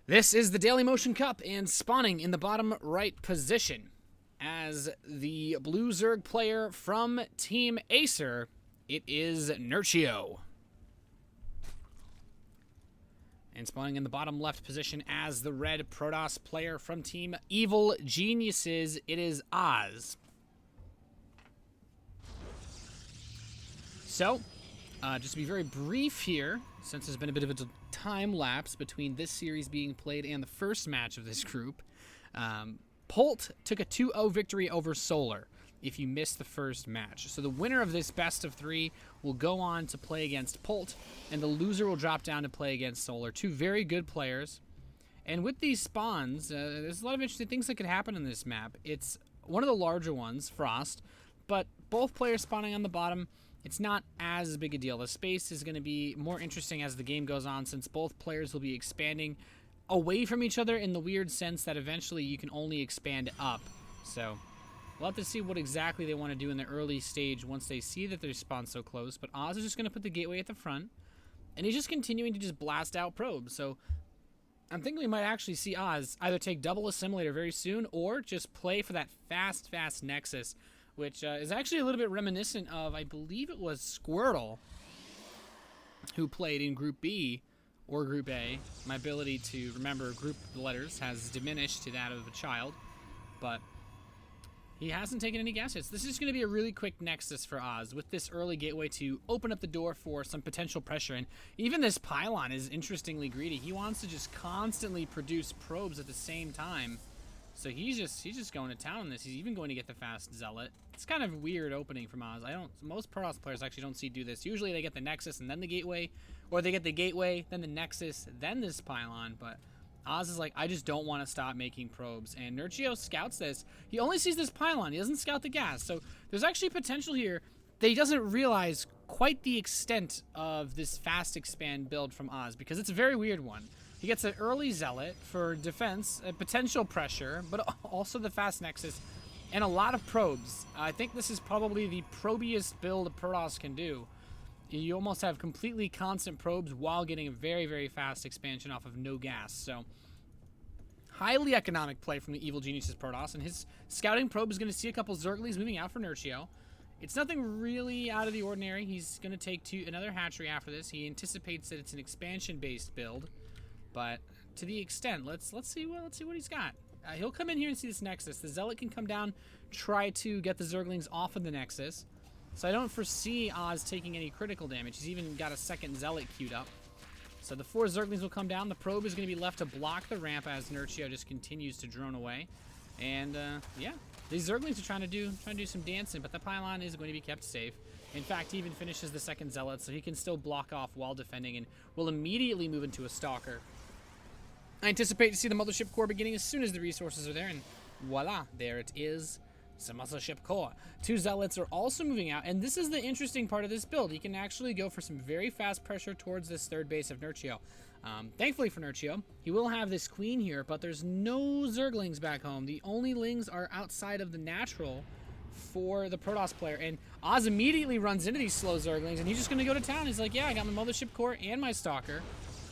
This is the DailymotionCup, and spawning in the bottom right position as the blue Zerg player from Team Acer, it is Nerchio. And spawning in the bottom left position as the red Protoss player from Team Evil Geniuses, it is Oz. So, just to be very brief here, since there's been a bit of a time lapse between this series being played and the first match of this group, Polt took a 2-0 victory over Solar if you missed the first match. So the winner of this best of three will go on to play against Polt, and the loser will drop down to play against Solar. Two very good players. And with these spawns, there's a lot of interesting things that could happen in this map. It's one of the larger ones, Frost, but both players spawning on the bottom, it's not as big a deal. The space is going to be more interesting as the game goes on, since both players will be expanding away from each other in the weird sense that eventually you can only expand up. So we'll have to see what exactly they want to do in the early stage once they see that they're spawned so close. But Oz is just going to put the gateway at the front, and he's just continuing to just blast out probes. So I'm thinking we might actually see Oz either take double assimilator very soon or just play for that fast Nexus, which is actually a little bit reminiscent of, I believe it was Squirtle, who played in Group B or Group A. My ability to remember group letters has diminished to that of a child, but he hasn't taken any gas hits. This is going to be a really quick Nexus for Oz with this early gateway to open up the door for some potential pressure. And even this Pylon is interestingly greedy. He wants to just constantly produce probes at the same time. So he's just going to town on this. He's even going to get the fast Zealot. It's kind of weird opening from Oz. Most Protoss players actually don't see do this. Usually they get the Nexus and then the gateway, or they get the gateway, then the Nexus, then this Pylon. But Oz is like, I just don't want to stop making probes. And Nerchio scouts this. He only sees this Pylon. He doesn't scout the gas. So there's actually potential here that he doesn't realize quite the extent of this fast expand build from Oz, because it's a very weird one. He gets an early Zealot for defense, potential pressure, but also the fast Nexus, and a lot of probes. I think this is probably the probiest build a Protoss can do. You almost have completely constant probes while getting a very fast expansion off of no gas. So, highly economic play from the Evil Geniuses Protoss, and his scouting probe is going to see a couple Zerglings moving out for Nerchio. It's nothing really out of the ordinary. He's going to take another hatchery after this. He anticipates that it's an expansion-based build. But to the extent, let's see what he's got. He'll come in here and see this Nexus. The Zealot can come down, try to get the Zerglings off of the Nexus. So I don't foresee Oz taking any critical damage. He's even got a second Zealot queued up. So the 4 Zerglings will come down. The probe is going to be left to block the ramp as Nerchio just continues to drone away. And yeah, these Zerglings are trying to do some dancing, but the Pylon is going to be kept safe. In fact, he even finishes the second Zealot, so he can still block off while defending and will immediately move into a Stalker. I anticipate to see the Mothership Core beginning as soon as the resources are there, and voila, there it is, the Mothership Core. 2 Zealots are also moving out, and this is the interesting part of this build. He can actually go for some very fast pressure towards this third base of Nerchio. Thankfully for Nerchio, he will have this Queen here, but there's no Zerglings back home. The only Lings are outside of the natural for the Protoss player, and Oz immediately runs into these slow Zerglings, and he's just going to go to town. He's like, yeah, I got my Mothership Core and my Stalker.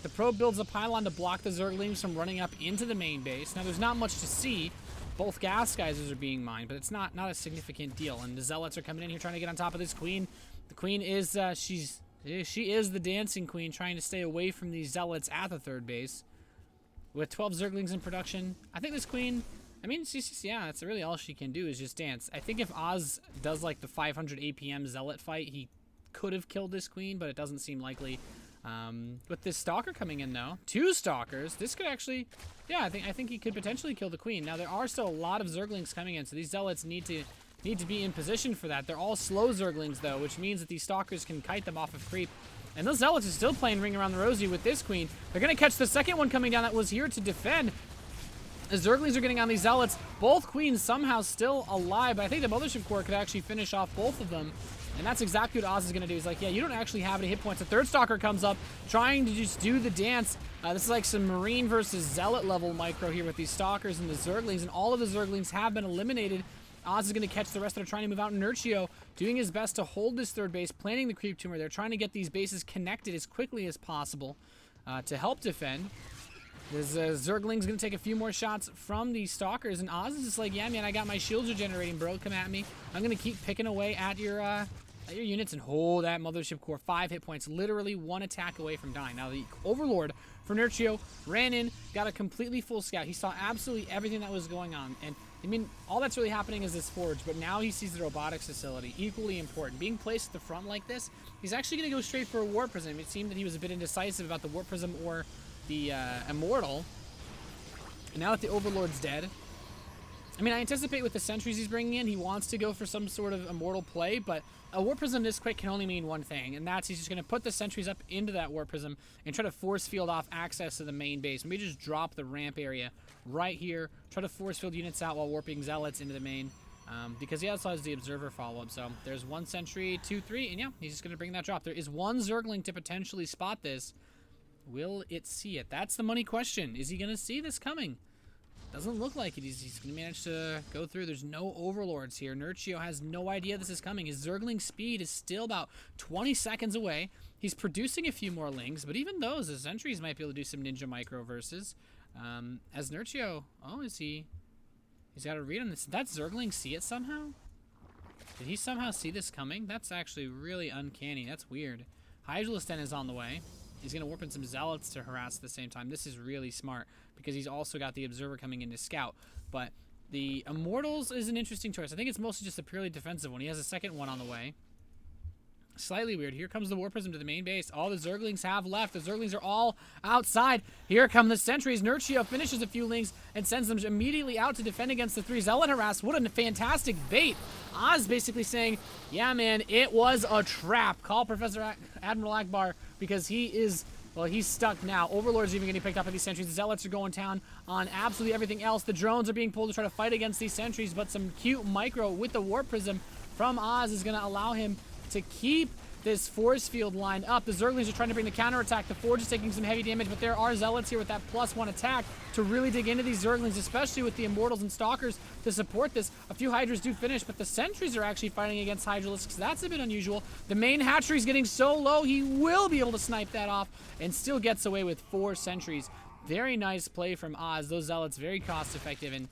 The probe builds a Pylon to block the Zerglings from running up into the main base. Now, there's not much to see. Both gas geysers are being mined, but it's not a significant deal. And the Zealots are coming in here trying to get on top of this Queen. The Queen is, she is the dancing Queen, trying to stay away from these Zealots at the third base. With 12 Zerglings in production, I think this Queen, I mean, yeah, that's really all she can do is just dance. I think if Oz does like the 500 APM Zealot fight, he could have killed this Queen, but it doesn't seem likely. With this Stalker coming in, though, 2 Stalkers, this could actually, yeah, I think he could potentially kill the Queen. Now, there are still a lot of Zerglings coming in, so these Zealots need to be in position for that. They're all slow Zerglings, though, which means that these Stalkers can kite them off of creep. And those Zealots are still playing Ring Around the Rosie with this Queen. They're going to catch the second one coming down that was here to defend. The Zerglings are getting on these Zealots. Both Queens somehow still alive, but I think the Mothership Core could actually finish off both of them. And that's exactly what Oz is going to do. He's like, yeah, you don't actually have any hit points. The third Stalker comes up, trying to just do the dance. This is like some Marine versus Zealot level micro here with these Stalkers and the Zerglings, and all of the Zerglings have been eliminated. Oz is going to catch the rest that are trying to move out. Nerchio doing his best to hold this third base, planting the creep tumor. They're trying to get these bases connected as quickly as possible. to help defend. This Zergling's going to take a few more shots from these Stalkers, and Oz is just like, yeah, man, I got my shields regenerating, bro. Come at me. I'm going to keep picking away at your units and hold that Mothership Core. 5 hit points, literally 1 attack away from dying. Now, the Overlord for Nerchio ran in, got a completely full scout. He saw absolutely everything that was going on, and I mean, all that's really happening is this forge, but now he sees the robotics facility, equally important. Being placed at the front like this, he's actually going to go straight for a Warp Prism. It seemed that he was a bit indecisive about the Warp Prism or the Immortal. And now that the Overlord's dead, I mean, I anticipate with the sentries he's bringing in, he wants to go for some sort of Immortal play, but a Warp Prism this quick can only mean one thing, and that's he's just going to put the sentries up into that Warp Prism and try to force field off access to the main base. Maybe just drop the ramp area right here, try to force field units out while warping Zealots into the main, because he also has the Observer follow-up. So there's 1 sentry, 2, 3, and yeah, he's just going to bring that drop. There is 1 Zergling to potentially spot this. Will it see it? That's the money question. Is he going to see this coming? Doesn't look like it. He's going to manage to go through. There's no Overlords here. Nerchio has no idea this is coming. His Zergling speed is still about 20 seconds away. He's producing a few more Lings, but even those, the sentries might be able to do some Ninja Micro versus. As Nerchio, oh, is he? He's got a read on this. Did that Zergling see it somehow? Did he somehow see this coming? That's actually really uncanny. That's weird. Hydralisk Den is on the way. He's going to warp in some Zealots to harass at the same time. This is really smart because he's also got the Observer coming in to scout. But the Immortals is an interesting choice. I think it's mostly just a purely defensive one. He has a second one on the way. Slightly weird. Here comes the Warp Prism to the main base. All the Zerglings have left. The Zerglings are all outside. Here come the sentries. Nerchio finishes a few Lings and sends them immediately out to defend against the 3 Zealot harass. What a fantastic bait. Oz basically saying, yeah, man, it was a trap. Call Professor Admiral Akbar because he is, well, he's stuck now. Overlord's even getting picked up by these sentries. The Zealots are going down on absolutely everything else. The drones are being pulled to try to fight against these sentries, but some cute micro with the Warp Prism from Oz is going to allow him to keep this force field line up. The Zerglings are trying to bring the counterattack. The Forge is taking some heavy damage, but there are Zealots here with that +1 attack to really dig into these Zerglings, especially with the Immortals and Stalkers to support this. A few Hydras do finish, but the sentries are actually fighting against Hydralisks. That's a bit unusual. The main hatchery's getting so low, he will be able to snipe that off and still gets away with 4 sentries. Very nice play from Oz. Those Zealots very cost effective, and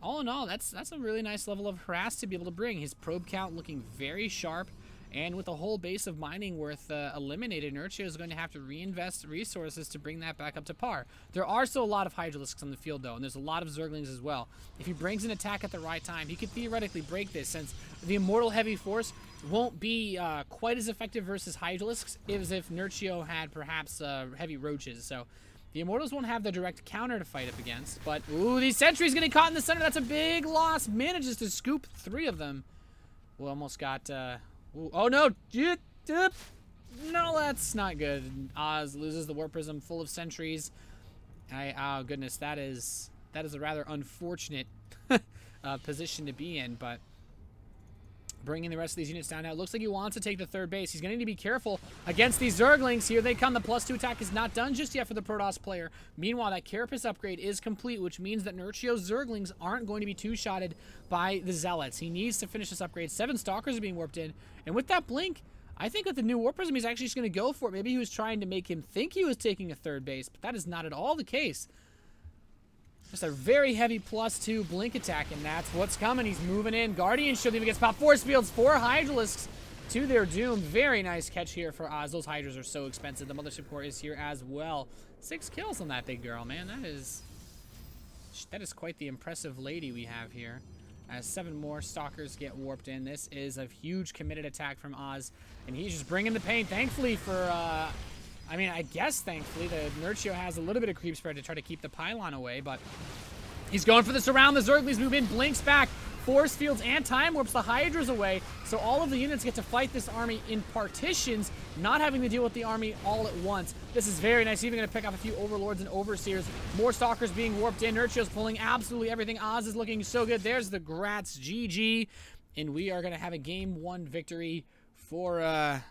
all in all, that's a really nice level of harass to be able to bring. His probe count looking very sharp. And with a whole base of mining worth eliminated, Nerchio is going to have to reinvest resources to bring that back up to par. There are still a lot of Hydralisks on the field, though, and there's a lot of Zerglings as well. If he brings an attack at the right time, he could theoretically break this, since the Immortal Heavy Force won't be quite as effective versus Hydralisks as if Nerchio had perhaps Heavy Roaches. So the Immortals won't have the direct counter to fight up against. But, ooh, these sentries getting caught in the center. That's a big loss. Manages to scoop 3 of them. We almost got... oh no! No, that's not good. Oz loses the Warp Prism full of sentries. Oh goodness, that is a rather unfortunate position to be in, but bringing the rest of these units down now. It looks like he wants to take the 3rd base. He's going to need to be careful against these Zerglings. Here they come. The +2 attack is not done just yet for the Protoss player. Meanwhile, that Carapace upgrade is complete, which means that Nerchio's Zerglings aren't going to be two-shotted by the Zealots. He needs to finish this upgrade. 7 Stalkers are being warped in, and with that Blink, I think with the new Warp Prism, he's actually just going to go for it. Maybe he was trying to make him think he was taking a 3rd base, but that is not at all the case. Just a very heavy +2 Blink attack, and that's what's coming. He's moving in. Guardian Shield even gets popped. Force Fields, 4 Hydralisks to their doom. Very nice catch here for Oz. Those Hydras are so expensive. The Mothership Core is here as well. 6 kills on that big girl, man. That is quite the impressive lady we have here. As 7 more Stalkers get warped in. This is a huge committed attack from Oz, and he's just bringing the pain. Thankfully for... I mean, I guess, thankfully, the Nerchio has a little bit of creep spread to try to keep the pylon away, but he's going for the surround. The Zerglings move in, Blinks back, force fields and time warps the Hydras away, so all of the units get to fight this army in partitions, not having to deal with the army all at once. This is very nice. Even going to pick up a few Overlords and Overseers. More Stalkers being warped in. Nerchio's pulling absolutely everything. Oz is looking so good. There's the Grats GG, and we are going to have a Game 1 victory for...